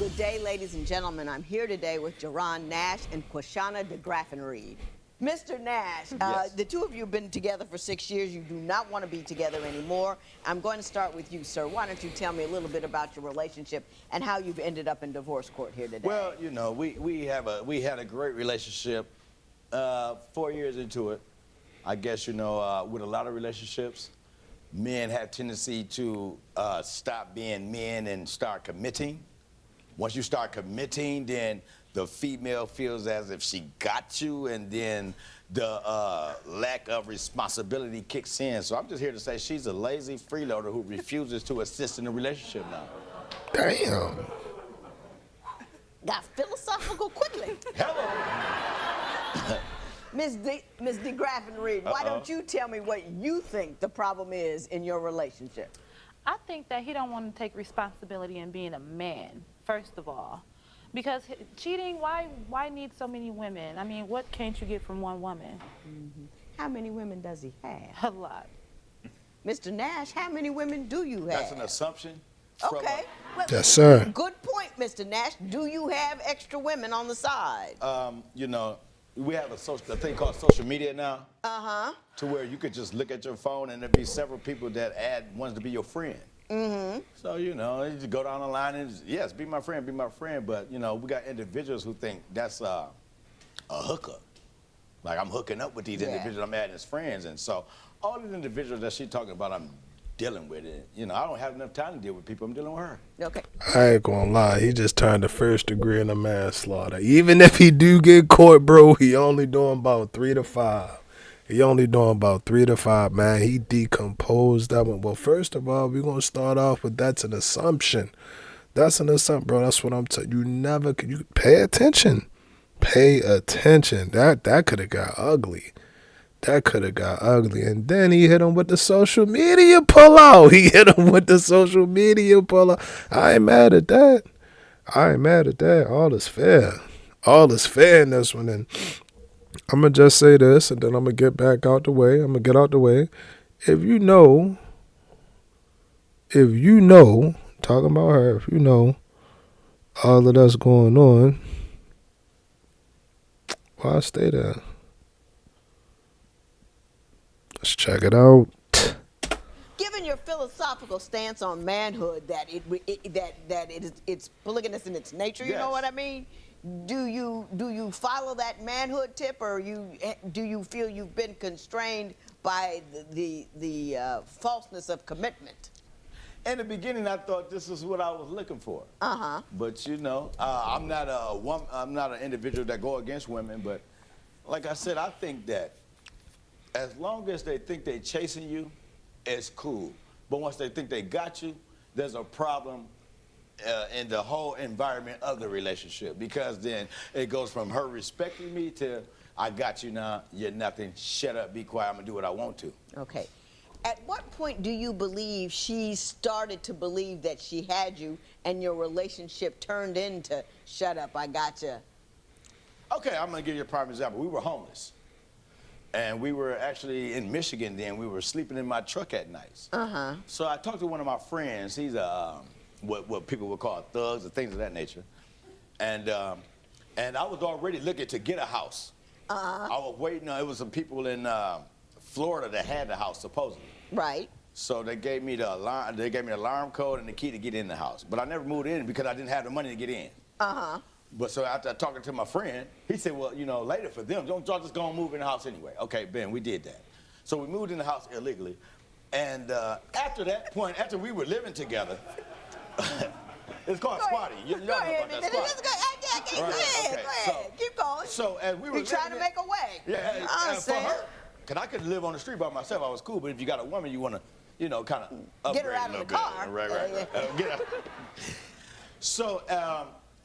Good day, ladies and gentlemen. I'm here today with Jerron Nash and Quashana DeGraffenreid. Mr. Nash, Yes. the two of you have been together for 6 years. You do not want to be together anymore. I'm going to start with you, sir. Why don't you tell me a little bit about your relationship and how you've ended up in divorce court here today? Well, you know, we had a great relationship. 4 years into it, I guess, you know, with a lot of relationships, men have tendency to stop being men and start committing. Once you start committing, then the female feels as if she got you, and then the lack of responsibility kicks in. So I'm just here to say she's a lazy freeloader who refuses to assist in the relationship now. Damn. Got philosophical quickly. Hello. Ms. DeGraffenreid, why don't you tell me what you think the problem is in your relationship? I think that he don't want to take responsibility in being a man, first of all. Because cheating, why need so many women? I mean, what can't you get from one woman? Mm-hmm. How many women does he have? A lot. Mr. Nash, how many women do you have? That's an assumption. Okay. Well, Yes, sir. good point, Mr. Nash. Do you have extra women on the side? You know, we have a thing called social media now. Uh-huh. To where you could just look at your phone and there'd be several people that wants to be your friend. Mm-hmm. So, you know, you just go down the line and yes, be my friend, but, you know, we got individuals who think that's a hookup. Like I'm hooking up with these individuals I'm adding as friends. And so all these individuals that she's talking about, I'm dealing with it. You know, I don't have enough time to deal with people. I'm dealing with her. Okay. I ain't gonna lie, he just turned the first degree in a manslaughter. Even if he do get caught, bro, he only doing about 3 to 5. He only doing about 3 to 5, man. He decomposed that one. Well, first of all, we're gonna start off with that's an assumption. That's an assumption, bro. That's what I'm telling you. You pay attention. Pay attention. That could have got ugly. That could have got ugly. And then he hit him with the social media pullout. He hit him with the social media pullout. I ain't mad at that. All is fair. All is fair in this one. And I'm going to just say this, and then I'm going to get back out the way. I'm going to get out the way. If you know, talking about her, if you know all of that's going on, why stay there? Let's check it out. Given your philosophical stance on manhood, that it's polygamous in its nature, you know Yes. what I mean? Do you follow that manhood tip, or do you feel you've been constrained by the falseness of commitment? In the beginning, I thought this is what I was looking for. Uh-huh. But you know, I'm not an individual that go against women. But like I said, I think that as long as they think they're chasing you, it's cool. But once they think they got you, there's a problem in the whole environment of the relationship, because then it goes from her respecting me to I got you now, you're nothing, shut up, be quiet, I'm gonna do what I want to. Okay. At what point do you believe she started to believe that she had you and your relationship turned into shut up, I gotcha? Okay, I'm gonna give you a prime example. We were homeless. And we were actually in Michigan then. We were sleeping in my truck at nights. Uh-huh. So I talked to one of my friends. He's what people would call thugs and things of that nature. And I was already looking to get a house. Uh-huh. I was waiting on, it was some people in Florida that had the house, supposedly. Right. So they gave me the alarm code and the key to get in the house. But I never moved in because I didn't have the money to get in. Uh-huh. But so after talking to my friend, he said, well, you know, later for them, don't y'all just go and move in the house anyway. Okay, Ben, we did that. So we moved in the house illegally. And after that point, after we were living together, it's called squatting. Y'all know about that squatting. Go ahead. Keep going. So as we were You're trying to make a way. Yeah, I for understand. her, because I could live on the street by myself, I was cool. But if you got a woman, you want to, you know, kind of upgrade Get her out a of little the bit. car. Right. Get out. So,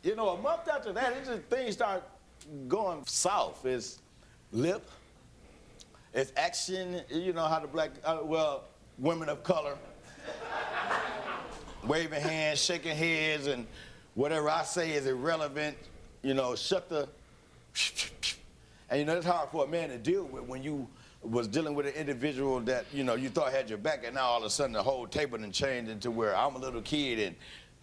you know, a month after that, things start going south. It's lip, it's action. You know how the black, women of color, waving hands, shaking heads, and whatever I say is irrelevant. You know, shut the. And you know, it's hard for a man to deal with when you was dealing with an individual that, you know, you thought had your back, and now all of a sudden the whole table done changed into where I'm a little kid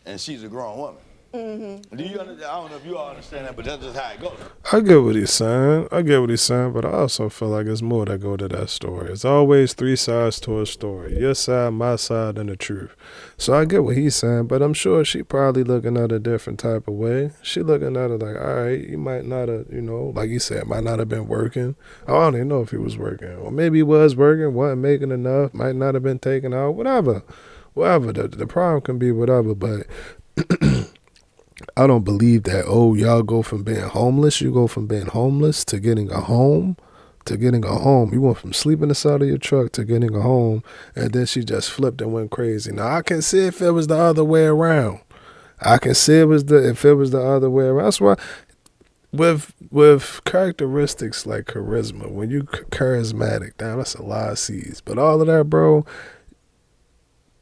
and she's a grown woman. Do you understand? I don't know if you all understand that, but that's just how it goes. I get what he's saying. I get what he's saying, but I also feel like it's more that go to that story. It's always three sides to a story. Your side, my side, and the truth. So I get what he's saying, but I'm sure she probably looking at it a different type of way. She looking at it like, all right, you might not have, like you said, might not have been working. I don't even know if he was working. Or maybe he was working, wasn't making enough, might not have been taken out, whatever. Whatever. The problem can be whatever, but I don't believe that, y'all go from being homeless, you go from being homeless to getting a home, You went from sleeping inside of your truck to getting a home, and then she just flipped and went crazy. Now, I can see if it was the other way around. I can see if it was the other way around. That's why with characteristics like charisma, when you charismatic, damn, that's a lot of C's. But all of that, bro,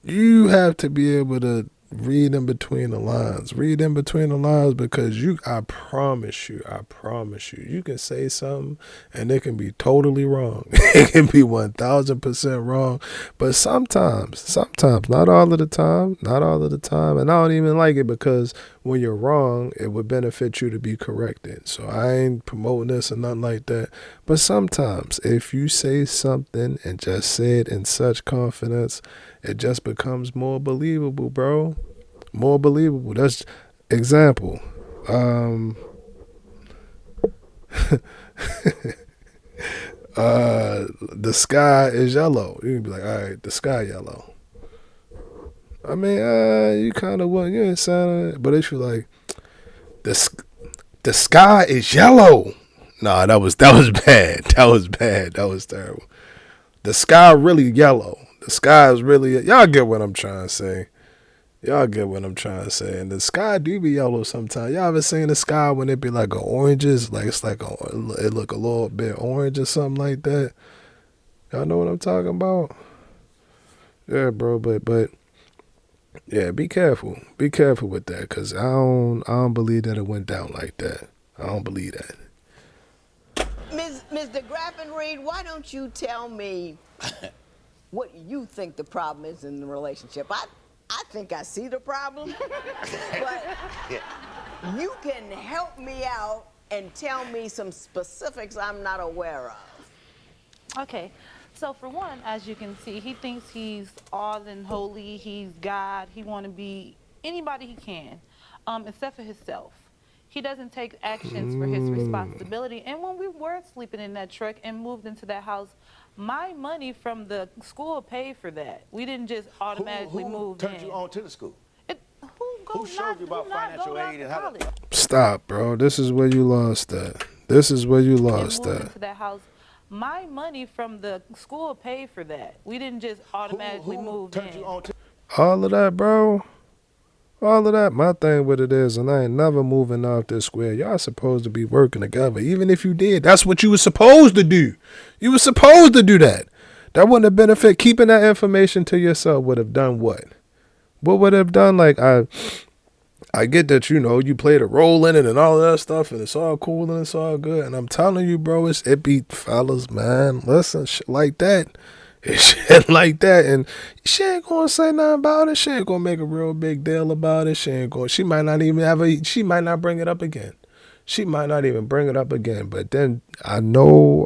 you have to be able to read in between the lines. Read in between the lines because I promise you, you can say something and it can be totally wrong. It can be 1,000% wrong. But sometimes, not all of the time. And I don't even like it because when you're wrong, it would benefit you to be corrected. So I ain't promoting this or nothing like that. But sometimes if you say something and just say it in such confidence, it just becomes more believable, bro. More believable. That's example. The sky is yellow. You can be like, all right, the sky yellow. I mean, you kind of want, you ain't saying it, but if you like, the sky is yellow. Nah, that was bad. That was bad. That was terrible. The sky really yellow. The sky is really, y'all get what I'm trying to say. And the sky do be yellow sometimes. Y'all ever seen the sky when it be like oranges? Like it look a little bit orange or something like that. Y'all know what I'm talking about? Yeah, bro. But yeah, be careful. Be careful with that, cause I don't believe that it went down like that. I don't believe that. Mr. Graffin-Reed, why don't you tell me what you think the problem is in the relationship? I think I see the problem, but you can help me out and tell me some specifics I'm not aware of. Okay, so for one, as you can see, he thinks he's all and holy, he's God, he want to be anybody he can, except for himself. He doesn't take actions for his responsibility. And when we were sleeping in that truck and moved into that house, my money from the school paid for that. We didn't just automatically move in. Who turned you on to the school? Who showed you about financial aid and how to... Stop, bro. This is where you lost at. Into that house. My money from the school paid for that. We didn't just automatically move in. You on to... All of that, bro. All of that. My thing with it is, and I ain't never moving off this square. Y'all supposed to be working together. Even if you did, that's what you were supposed to do. You were supposed to do that. That wouldn't have benefit. Keeping that information to yourself would have done what? What would have done? Like, I get that, you played a role in it and all of that stuff, and it's all cool and it's all good. And I'm telling you, bro, it be, fellas, man, listen, shit like that. Shit like that. And she ain't gonna say nothing about it. She ain't gonna make a real big deal about it. She might not even she might not bring it up again. She might not even bring it up again. But then I know.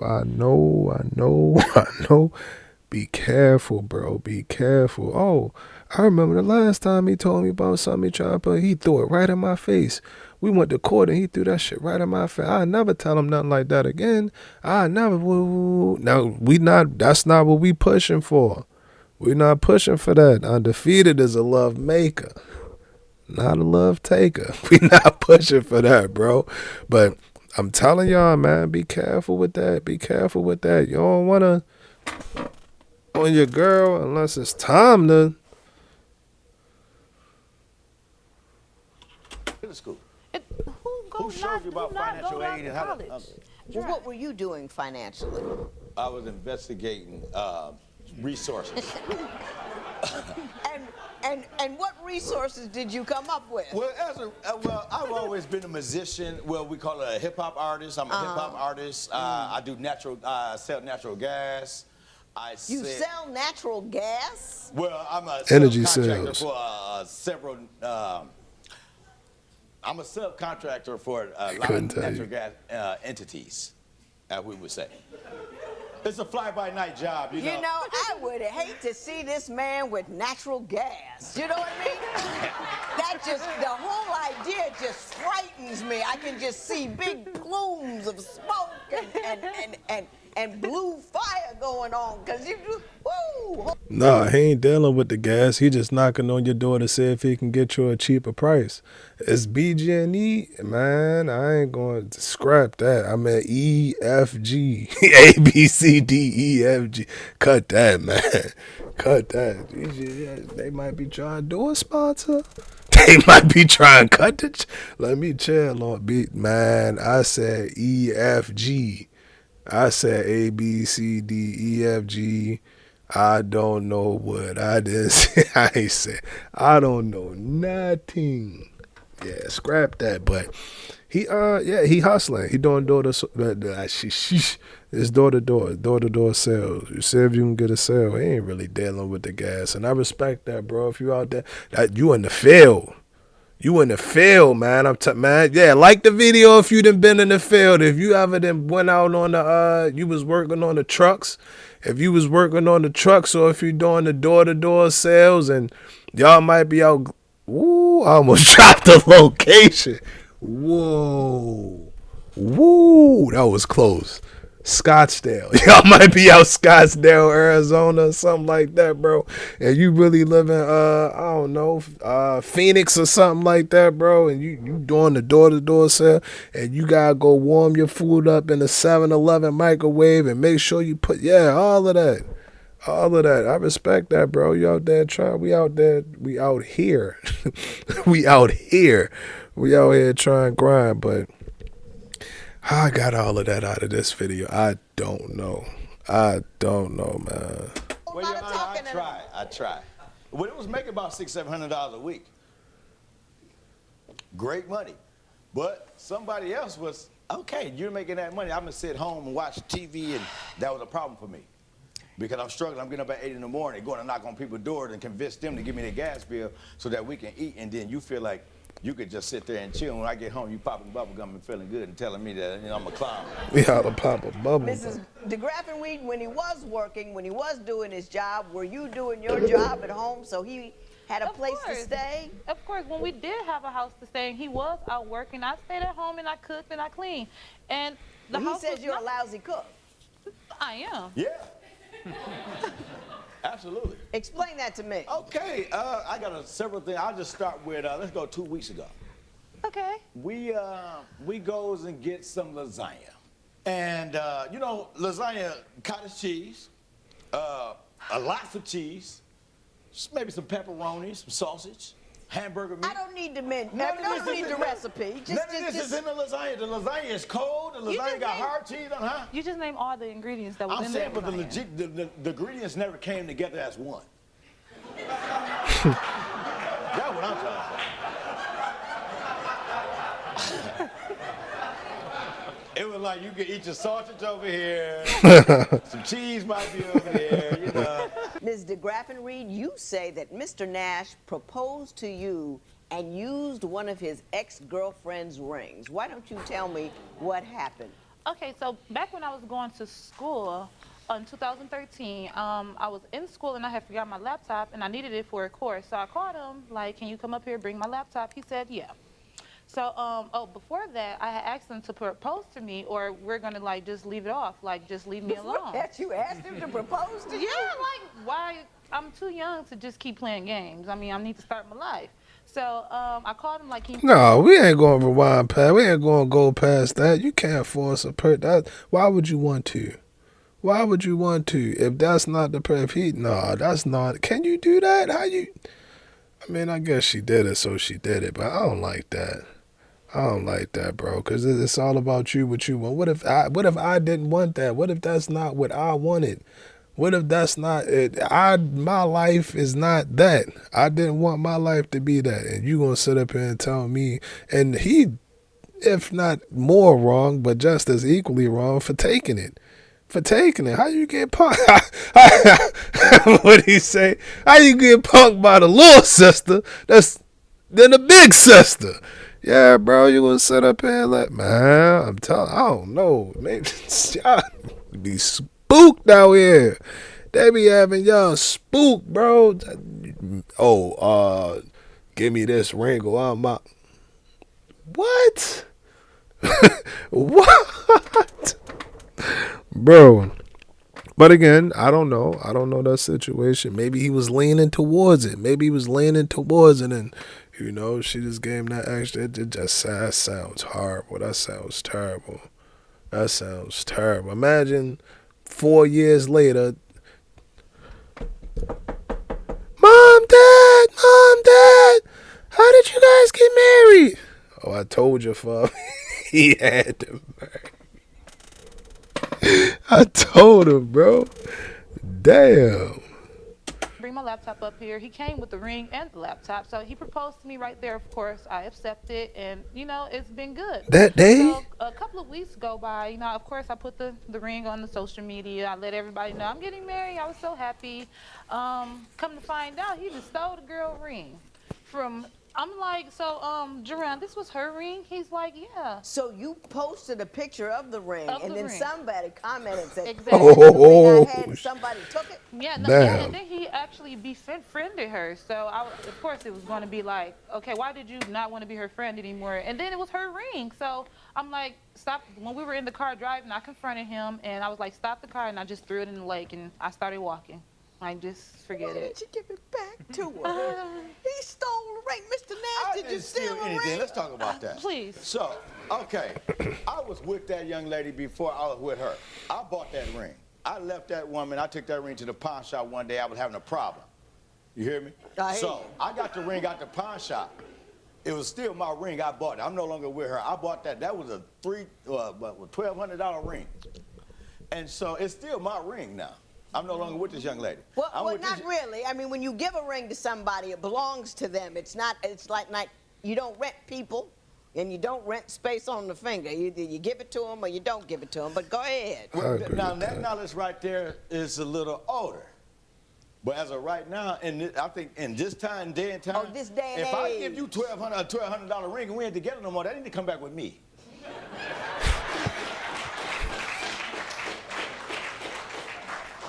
Be careful, bro. Be careful. Oh, I remember the last time he told me about something he tried to put. He threw it right in my face. We went to court and he threw that shit right in my face. I never tell him nothing like that again. I never. Now that's not what we pushing for. We not pushing for that. Undefeated is a love maker, not a love taker. We not pushing for that, bro. But I'm telling y'all, man, be careful with that. Be careful with that. You don't wanna on your girl unless it's time to. School. Who showed you about financial aid and how to... Well, what were you doing financially? I was investigating resources. And what resources did you come up with? Well, I've always been a musician. Well, we call it a hip hop artist. I'm a hip hop artist. I do sell natural gas. You sell natural gas? Well, I'm a energy contractor sales for several I'm a subcontractor for a lot Couldn't of tell natural you. gas entities, as we would say. It's a fly-by-night job, you know. You know, I would hate to see this man with natural gas. You know what I mean? That just, the whole idea just frightens me. I can just see big plumes of smoke and blue fire going on. Cause you, woo! Nah, he ain't dealing with the gas. He just knocking on your door to see if he can get you a cheaper price. It's BG&E, man. I ain't going to scrap that. I mean EFG, ABCDEFG. Cut that, man. Cut that. They might be trying to do a sponsor. They might be trying to cut the. Let me chill on beat, man. I said EFG. I said ABCDEFG. I don't know what I did say. I ain't said I don't know nothing. Yeah, scrap that. But he he hustling. He doing door to it's door to door sales. You see if you can get a sale. He ain't really dealing with the gas, and I respect that, bro. If you out there, that you in the field. You in the field, man. Man, yeah, like the video if you done been in the field. If you ever done went out on the you was working on the trucks. If you was working on the trucks or if you doing the door-to-door sales and y'all might be out. Ooh, I almost dropped the location. Whoa. Woo, that was close. Scottsdale. Y'all might be out Scottsdale, Arizona, or something like that, bro. And you really live in I don't know, Phoenix or something like that, bro. And you doing the door-to-door sale and you gotta go warm your food up in the 7-Eleven microwave and make sure you put all of that. All of that. I respect that, bro. You out there trying. We out there. We out here. We out here. We out here trying to grind, but how I got all of that out of this video, I don't know. I don't know, man. Well, Your Honor, I try. Well, it was making about $600-700 a week. Great money. But somebody else was, okay, you're making that money. I'm going to sit home and watch TV, and that was a problem for me. Because I'm struggling. I'm getting up at 8 in the morning, going to knock on people's doors and convince them to give me their gas bill so that we can eat, and then you feel like you could just sit there and chill. When I get home, you popping bubble gum and feeling good and telling me that I'm a clown. We ought to pop a bubble. Mrs. DeGraff Reed, when he was working, when he was doing his job, were you doing your job at home so he had a place to stay? Of course. When we did have a house to stay and he was out working, I stayed at home and I cooked and I cleaned. And the house he says you're a lousy cook. I am. Yeah. Absolutely. Explain that to me. Okay, I got several things. I'll just start with, let's go 2 weeks ago. Okay. We goes and get some lasagna. And, lasagna, cottage cheese, lots of cheese, maybe some pepperoni, some sausage, hamburger meat. I don't need the menu. I don't need the recipe. None of this is in the lasagna. The lasagna is cold. The lasagna got hard cheese on, huh? You just named all the ingredients that was I'm in saying, the but lasagna. the ingredients never came together as one. That's what I'm trying to say. It was like you could eat your sausage over here, some cheese might be over there, you know. Ms. DeGraff Reed, you say that Mr. Nash proposed to you and used one of his ex-girlfriend's rings. Why don't you tell me what happened? Okay, so back when I was going to school in 2013, I was in school and I had forgot my laptop and I needed it for a course. So I called him, like, can you come up here, bring my laptop? He said, yeah. So, before that, I had asked him to propose to me, or we're gonna like just leave it off, like just leave me alone. That you asked him to propose to you? Yeah, like why? I'm too young to just keep playing games. I mean, I need to start my life. So, I called him like, can you No, we ain't going to rewind past. We ain't going to go past that. You can't force a person. Why would you want to? Why would you want to? If that's not the person, no, that's not. Can you do that? How you? I mean, I guess she did it, so she did it, but I don't like that. I don't like that, bro, because it's all about you, what you want. What if I didn't want that? What if that's not what I wanted? What if that's not it? My life is not that. I didn't want my life to be that. And you gonna sit up here and tell me, and he, if not more wrong, but just as equally wrong for taking it. For taking it. How you get punked? What'd he say? How you get punked by the little sister? That's then the big sister. Yeah, bro, you gonna sit up here like, man, I'm telling, I don't know, maybe y'all be spooked out here. They be having y'all spooked, bro. Oh, give me this ring or I'm out. What? What? Bro. But again, I don't know. I don't know that situation. Maybe he was leaning towards it. Maybe he was leaning towards it, and she just gave him that extra. That sounds horrible. That sounds terrible. That sounds terrible. Imagine 4 years later, Mom, Dad, how did you guys get married? Oh, I told you, Father. He had to marry. I told him, bro. Damn. Bring my laptop up here. He came with the ring and the laptop, so he proposed to me right there. Of course, I accepted, and it's been good. That day? So a couple of weeks go by. Of course, I put the ring on the social media. I let everybody know I'm getting married. I was so happy. Come to find out, he just stole the girl ring from. I'm like, so, Jerron, this was her ring? He's like, yeah. So you posted a picture of the ring, and then somebody commented and said, Exactly. "Oh, the ring I had, and somebody took it." Yeah, Damn. and then he actually befriended her. So, of course, it was going to be like, okay, why did you not want to be her friend anymore? And then it was her ring. So I'm like, stop. When we were in the car driving, I confronted him, and I was like, stop the car, and I just threw it in the lake, and I started walking. Like, just forget Why it. did you give it back to her? He stole the ring, Mr. Nasty. Did you steal the ring? Let's talk about that. Please. So, okay, I was with that young lady before I was with her. I bought that ring. I left that woman. I took that ring to the pawn shop one day. I was having a problem. You hear me? So I got the ring out the pawn shop. It was still my ring. I bought it. I'm no longer with her. I bought that. That was a $1,200 ring. And so it's still my ring now. I'm no longer with this young lady. Well, not really. I mean, when you give a ring to somebody, it belongs to them. It's like you don't rent people, and you don't rent space on the finger. Either you give it to them or you don't give it to them. But go ahead. Now, that knowledge right there is a little older. But as of right now, I think in this time, day and time, this day and if age. I give you a $1,200 ring and we ain't together no more, that need to come back with me.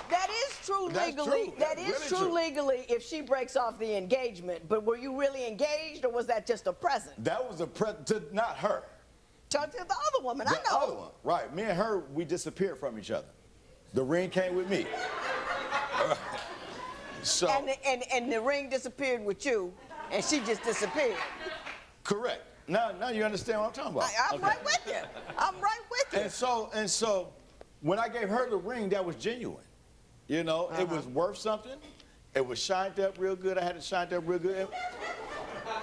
That is true legally. That is really true legally if she breaks off the engagement. But were you really engaged, or was that just a present? That was a present to not her. To the other woman, I The know. other one, right. Me and her, we disappeared from each other. The ring came with me. So, and the ring disappeared with you, and she just disappeared. correct. Now you understand what I'm talking about. I'm right with you. I'm right with you. And so, when I gave her the ring, that was genuine. It was worth something. It was shined up real good. I had it shined up real good.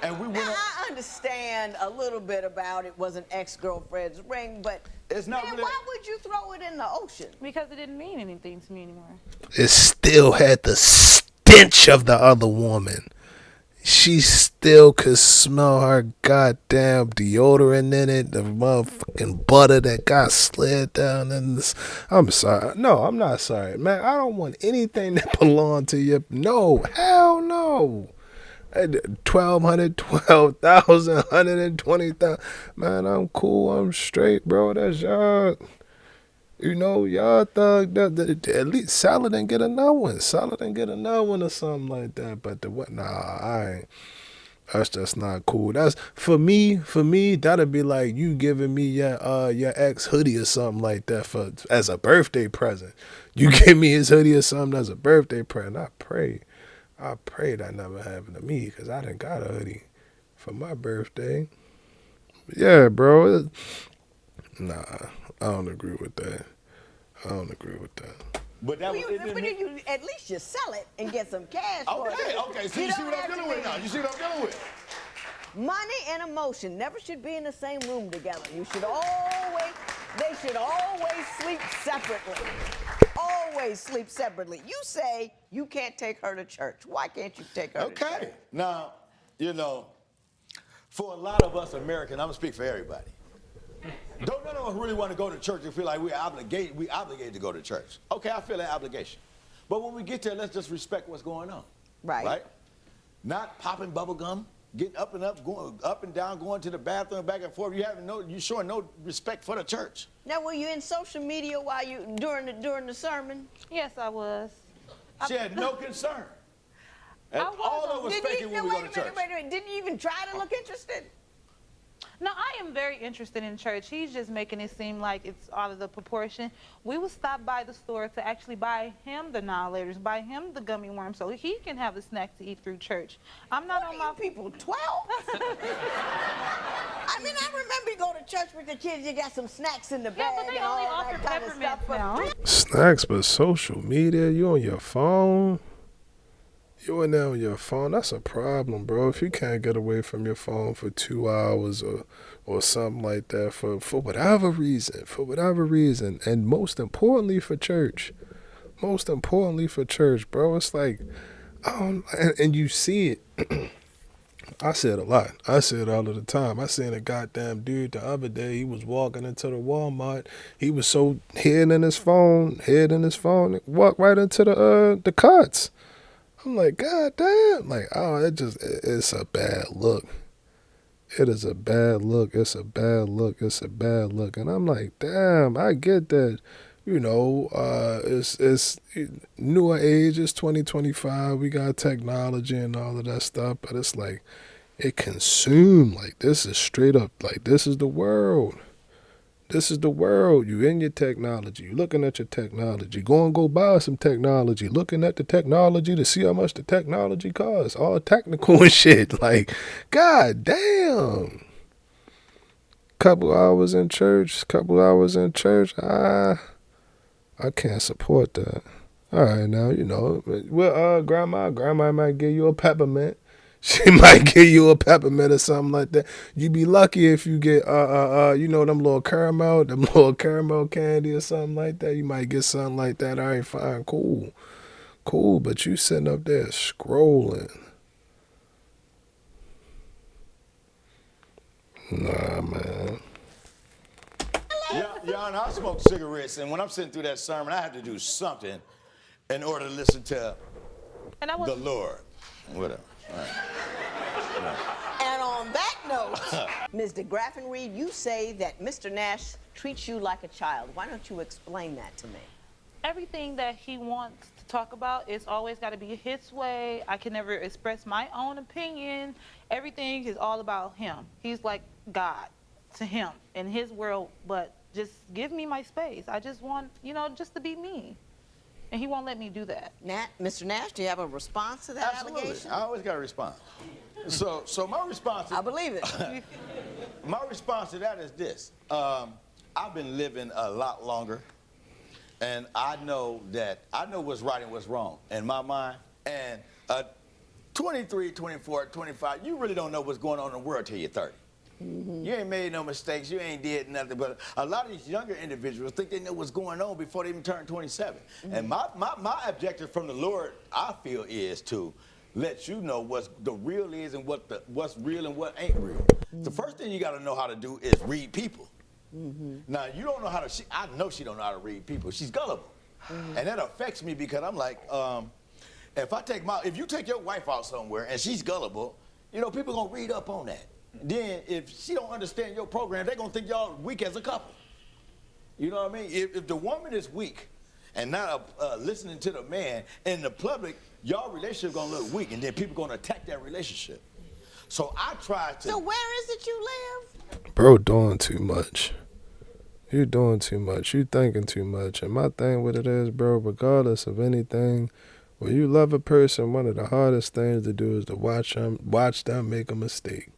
And we went. I understand a little bit about it was an ex-girlfriend's ring, but It's not really. why would you throw it in the ocean? Because it didn't mean anything to me anymore. It still had the stench of the other woman. She still could smell her goddamn deodorant in it, the motherfucking butter that got slid down in this. I'm sorry. No, I'm not sorry. Man, I don't want anything that belonged to you. No, hell no. 1,200, 12,000, 120,000. Man, I'm cool. I'm straight, bro. That's y'all. Y'all thug. At least Salad didn't get another one. Salad didn't get another one or something like that. But I ain't. That's just not cool. That's for me. That'd be like you giving me your ex hoodie or something like that as a birthday present. You give me his hoodie or something as a birthday present. I pray that never happened to me because I done got a hoodie for my birthday. Yeah, bro. Nah, I don't agree with that. But that was. You at least you sell it and get some cash for it. Okay. So you see what I'm dealing with now. You see what I'm dealing with. Money and emotion never should be in the same room together. They should always sleep separately. Always sleep separately. You say you can't take her to church. Why can't you take her to church? Okay. Now, for a lot of us Americans, I'm gonna speak for everybody. Don't none of us really want to go to church and feel like we're obligated to go to church. Okay, I feel that obligation. But when we get there, let's just respect what's going on. Right. Right? Not popping bubble gum, getting up and up, going up and down, going to the bathroom, back and forth. You showing no respect for the church. Now, were you in social media while during the sermon? Yes, I was. She had no concern. And I was all on- of us Did faking you, when we wait go a to church. minute, wait a minute. Didn't you even try to look interested? No, I am very interested in church. He's just making it seem like it's out of the proportion. We would stop by the store to actually buy him the annihilators, buy him the gummy worms, so he can have a snack to eat through church. I'm not on my People 12? I mean, I remember you go to church with the kids, you got some snacks in the bag. Yeah, but they and all only that offer kind of peppermints stuff. now. Snacks, but social media, you on your phone? You in there on your phone, that's a problem, bro. If you can't get away from your phone for 2 hours or something like that for whatever reason, and most importantly for church, bro, it's like, and you see it. I say it a lot. I say it all of the time. I seen a goddamn dude the other day. He was walking into the Walmart. He was so head in his phone, walked right into the carts. I'm like, God damn. Like, oh, it's a bad look. It is a bad look. It's a bad look. And I'm like, damn, I get that. You know, it's newer age. It's 2025. We got technology and all of that stuff. But it's like, it consumed. Like, this is straight up. Like, this is the world. This is the world. You in your technology. You looking at your technology. Go buy some technology. Looking at the technology to see how much the technology costs. All technical and shit. Like, god damn. Couple hours in church. I can't support that. All right, now, you know. Well, grandma might give you a peppermint. She might give you a peppermint or something like that. You be lucky if you get you know, them little caramel candy or something like that. You might get something like that. All right, fine, cool. But you sitting up there scrolling. Nah, man. Your Honor, I smoke cigarettes, and when I'm sitting through that sermon, I have to do something in order to listen to And I the was Lord. Whatever. All right. And on that note, Mr. Graffenreid, you say that Mr. Nash treats you like a child. Why don't you explain that to me? everything that he wants to talk about, it's always got to be his way. I can never express my own opinion. Everything is all about him. He's like God to him in his world, but just give me my space. I just want, just to be me. And he won't let me do that. Mr. Nash, do you have a response to that Absolutely. allegation? I always got to respond. So my response I believe it. my response to that is this. I've been living a lot longer, and I know what's right and what's wrong in my mind. And 23, 24, 25, you really don't know what's going on in the world till you're 30. Mm-hmm. You ain't made no mistakes. You ain't did nothing. But a lot of these younger individuals think they know what's going on before they even turn 27. Mm-hmm. And my objective from the Lord, I feel, is to let you know what's the real is and what's real and what ain't real. Mm-hmm. The first thing you got to know how to do is read people. Mm-hmm. Now, you don't know how to, I know she don't know how to read people. She's gullible. Mm-hmm. And that affects me because I'm like, if you take your wife out somewhere and she's gullible, people going to read up on that. Then if she don't understand your program, they're going to think y'all weak as a couple. You know what I mean? If the woman is weak and not listening to the man, in the public, y'all relationship going to look weak, and then people going to attack that relationship. So I try to... So where is it you live? Bro, doing too much. You doing too much. You thinking too much. And my thing with it is, bro, regardless of anything, when you love a person, one of the hardest things to do is to watch them make a mistake.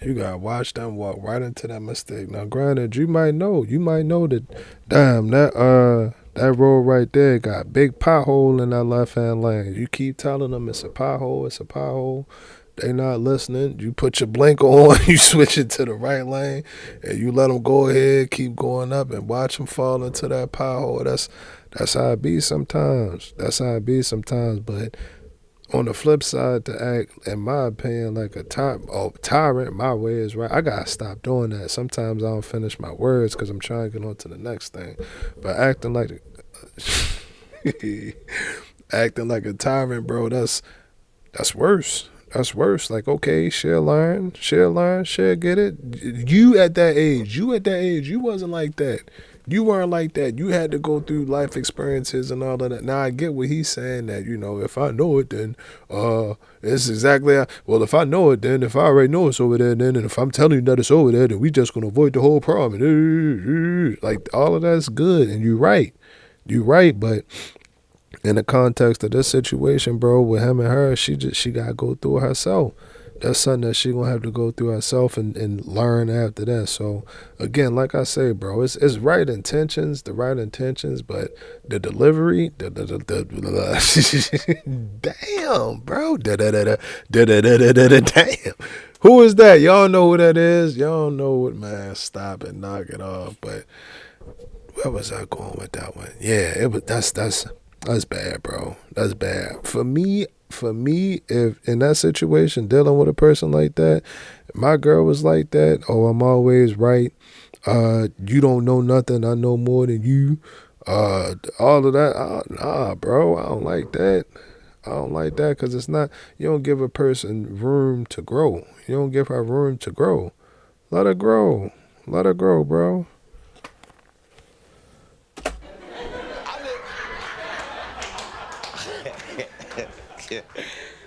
You gotta watch them walk right into that mistake. Now, granted, you might know that, damn, that road right there got a big pothole in that left-hand lane. You keep telling them it's a pothole. They not listening. You put your blinker on, you switch it to the right lane, and you let them go ahead, keep going up, and watch them fall into that pothole. That's how it be sometimes. But on the flip side, to act, in my opinion, like a tyrant, my way is right. I gotta stop doing that. Sometimes I don't finish my words because I'm trying to get on to the next thing. But acting like a tyrant, bro, that's worse. That's worse. Like, okay, she'll learn, she'll get it. You at that age, you wasn't like that. You weren't like that. You had to go through life experiences and all of that. Now I get what he's saying, that, you know, if I know it, then it's exactly well, if I know it, then if I already know it's over there, then, and if I'm telling you that it's over there, then we just gonna avoid the whole problem. Like, all of that's good, and you're right. But in the context of this situation, bro, with him and her, she gotta go through it herself. That's something that she gonna have to go through herself and learn after that. So again, like I say, bro, it's the right intentions, but the delivery, damn, bro, damn. Who is that? Y'all know who that is? Y'all know what, man? Stop it, knock it off. But where was I going with that one? Yeah, it was. That's bad, bro. That's bad. For me, if in that situation, dealing with a person like that, my girl was like that, oh, I'm always right. You don't know nothing. I know more than you. All of that. Nah, bro. I don't like that. Because it's not, you don't give a person room to grow. You don't give her room to grow. Let her grow. Let her grow, bro.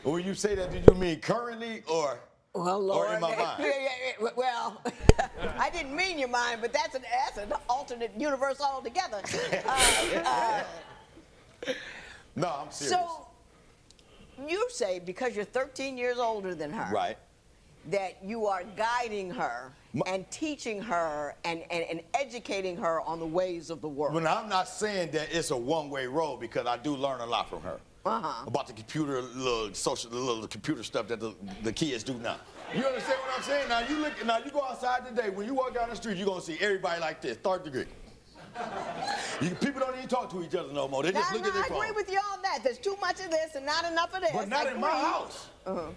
When you say that, did you mean currently or Lord, in my mind? well, I didn't mean your mind, but that's an alternate universe altogether. No, I'm serious. So you say because you're 13 years older than her, Right. that you are guiding her and teaching her and educating her on the ways of the world. Well, I'm not saying that it's a one-way road, because I do learn a lot from her. About the computer, little computer stuff that the kids do now. You understand what I'm saying? Now you go outside today, when you walk down the street, you're gonna see everybody like this, third degree. People don't even talk to each other no more. They just look at their phone. I agree with you on that. There's too much of this and not enough of this. But not in my house.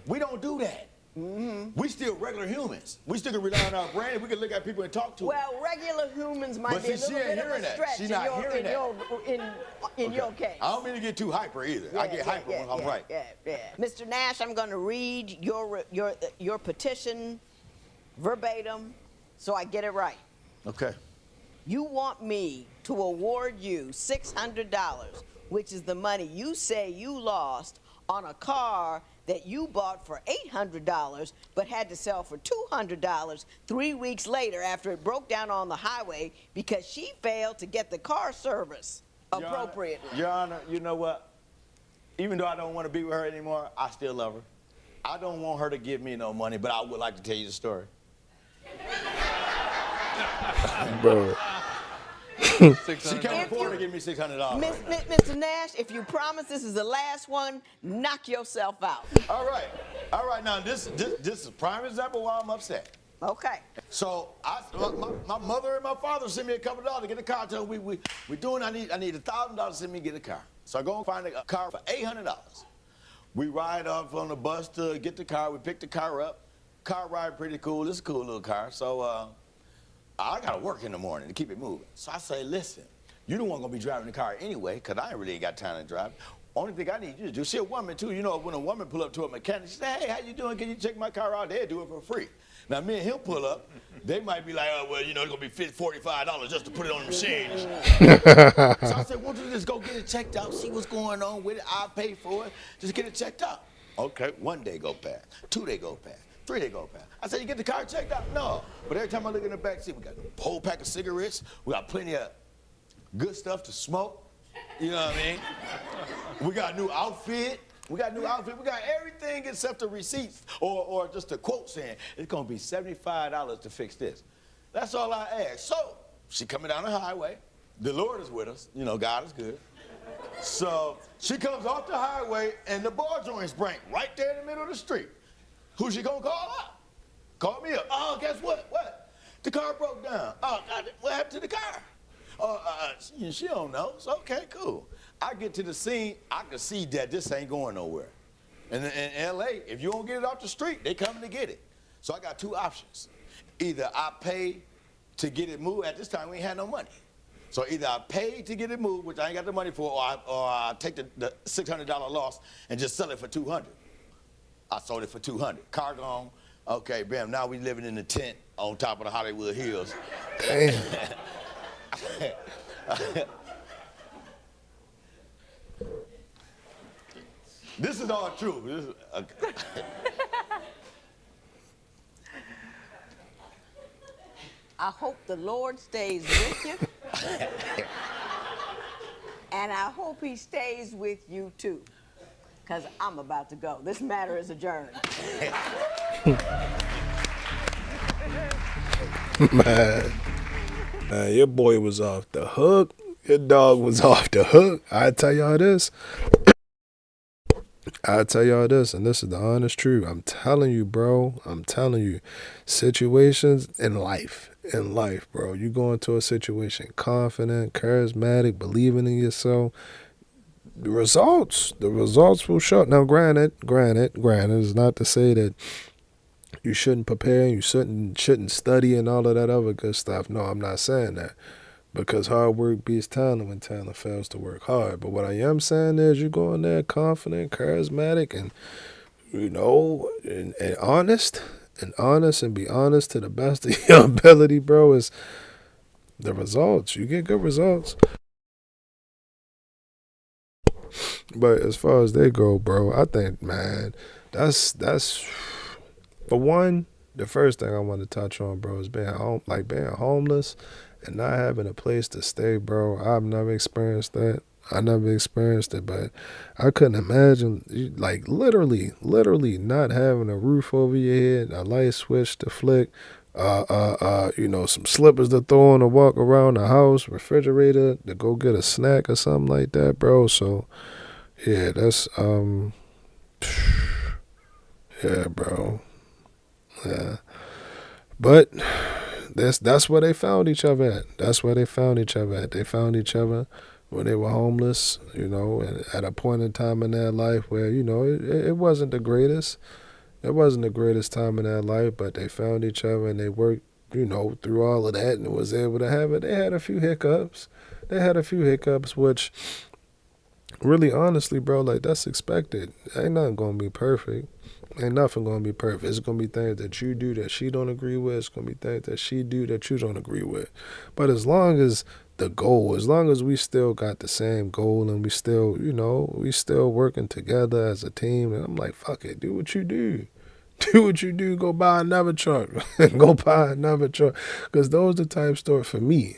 We don't do that. We still regular humans. We still can rely on our brain. We can look at people and talk to them. Well, regular humans might be a little bit of a stretch in your case. I don't mean to get too hyper either. I get hyper when I'm right. Yeah. Mr. Nash, I'm going to read your petition verbatim so I get it right. Okay. You want me to award you $600, which is the money you say you lost on a car that you bought for $800 but had to sell for $200 3 weeks later after it broke down on the highway because she failed to get the car service appropriately. Your Honor, you know what? Even though I don't want to be with her anymore, I still love her. I don't want her to give me no money, but I would like to tell you the story. Bro. She can't afford to give me $600. Mr. Nash, if you promise this is the last one, knock yourself out. All right. Now this is a prime example why I'm upset. Okay. So my mother and my father sent me a couple of dollars to get a car. I told them I need $1,000 to send me to get a car. So I go and find a car for $800. We ride off on the bus to get the car. We pick the car up. Car ride pretty cool. It's a cool little car. So I gotta work in the morning to keep it moving. So I say, listen, you the one gonna be driving the car anyway, cause I really ain't got time to drive. Only thing I need you to do, she a woman too, you know, when a woman pull up to a mechanic, she say, hey, how you doing? Can you check my car out? They'll do it for free. Now me and him pull up, they might be like, oh, well, you know, it's gonna be $45 just to put it on the machine. So I said, why don't you just go get it checked out, see what's going on with it, I'll pay for it, just get it checked out. Okay, 1 day go past, 2 day go past. 3 days go past. I said, you get the car checked out? No. But every time I look in the back seat, we got a whole pack of cigarettes. We got plenty of good stuff to smoke. You know what I mean? We got a new outfit. We got everything except the receipts or just a quote saying, it's going to be $75 to fix this. That's all I asked. So she coming down the highway. The Lord is with us. You know, God is good. So she comes off the highway, and the ball joints break right there in the middle of the street. Who's she gonna call up? Call me up. Oh, guess what? What? The car broke down. Oh, God, what happened to the car? She don't know. So, okay, cool. I get to the scene, I can see that this ain't going nowhere. And in L.A., if you don't get it off the street, they coming to get it. So I got two options. Either I pay to get it moved. At this time, we ain't had no money. So either I pay to get it moved, which I ain't got the money for, or I take the $600 loss and just sell it for $200. I sold it for 200. Car gone. Okay, bam. Now we living in a tent on top of the Hollywood Hills. Damn. This is all true. This is, I hope the Lord stays with you. And I hope he stays with you too. Because I'm about to go. This matter is adjourned. Man, your boy was off the hook. Your dog was off the hook. I tell y'all this. And this is the honest truth. I'm telling you, bro. I'm telling you, situations in life, bro. You go into a situation confident, charismatic, believing in yourself. The results will show. Now, granted, is not to say that you shouldn't prepare, you shouldn't study and all of that other good stuff. No, I'm not saying that. Because hard work beats talent when talent fails to work hard. But what I am saying is you go in there confident, charismatic, and, and honest, and be honest to the best of your ability, bro, is the results. You get good results. But as far as they go, bro, I think, man, that's for one, the first thing I want to touch on, bro, is being homeless and not having a place to stay, bro. I've never experienced that. I never experienced it, but I couldn't imagine, like, literally not having a roof over your head, a light switch to flick, some slippers to throw on to walk around the house, refrigerator to go get a snack or something like that, bro. So, yeah, that's, yeah, bro. Yeah. But that's where they found each other at. They found each other when they were homeless, and at a point in time in their life where, it wasn't the greatest. It wasn't the greatest time in their life, but they found each other and they worked, through all of that and was able to have it. They had a few hiccups. Which really, honestly, bro, like, that's expected. Ain't nothing gonna be perfect. It's gonna be things that you do that she don't agree with. It's gonna be things that she do that you don't agree with. But as long as we still got the same goal and we still working together as a team, and I'm like, fuck it, do what you do. Go buy another truck. Because those are the type stores, for me,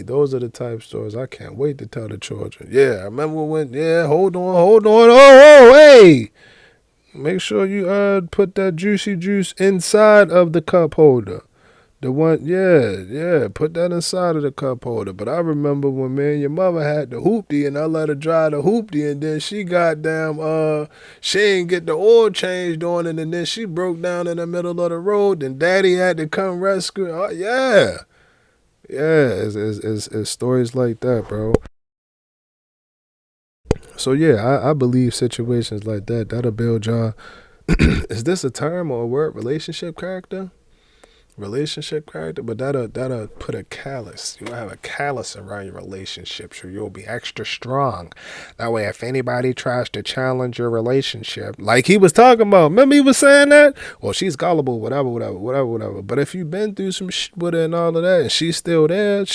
those are the type stores I can't wait to tell the children. Yeah, I remember hold on, oh, hey. Make sure you put that juicy juice inside of the cup holder. The one, put that inside of the cup holder. But I remember when me and your mother had the hoopty and I let her dry the hoopty and then she she ain't get the oil changed on it and then she broke down in the middle of the road and daddy had to come rescue her. Yeah, it's stories like that, bro. So yeah, I believe situations like that'll build y'all. Is this a term or a word? Relationship character, but that'll put a callus. You'll have a callus around your relationship, so you'll be extra strong. That way, if anybody tries to challenge your relationship, like he was talking about, remember he was saying that? Well, she's gullible, whatever. But if you've been through some shit with her and all of that, and she's still there,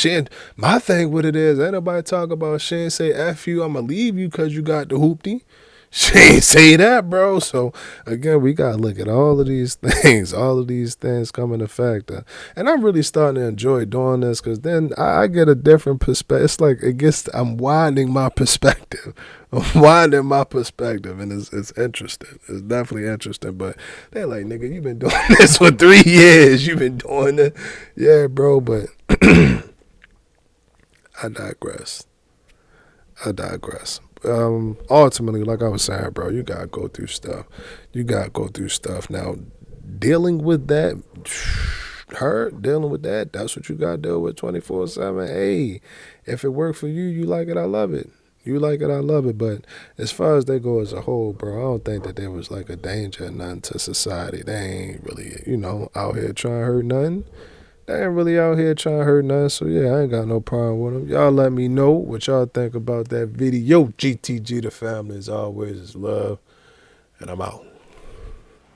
my thing with it is, ain't nobody talk about she ain't say F you, I'ma leave you because you got the hoopty. She ain't say that, bro. So again, we gotta look at all of these things come into factor. And I'm really starting to enjoy doing this because then I get a different perspective. It's like I'm widening my perspective. And it's interesting. It's definitely interesting. But they're like, nigga, you've been doing this for 3 years. You've been doing it. Yeah, bro, but I digress. Ultimately, like I was saying, bro, you gotta go through stuff. Now, dealing with that, that's what you gotta deal with 24/7. Hey, if it worked for you, you like it, I love it. But as far as they go as a whole, bro, I don't think that there was like a danger or nothing to society. They ain't really, out here trying to hurt nothing. So yeah, I ain't got no problem with them. Y'all let me know what y'all think about that video. GTG, the family, as always, is love, and I'm out.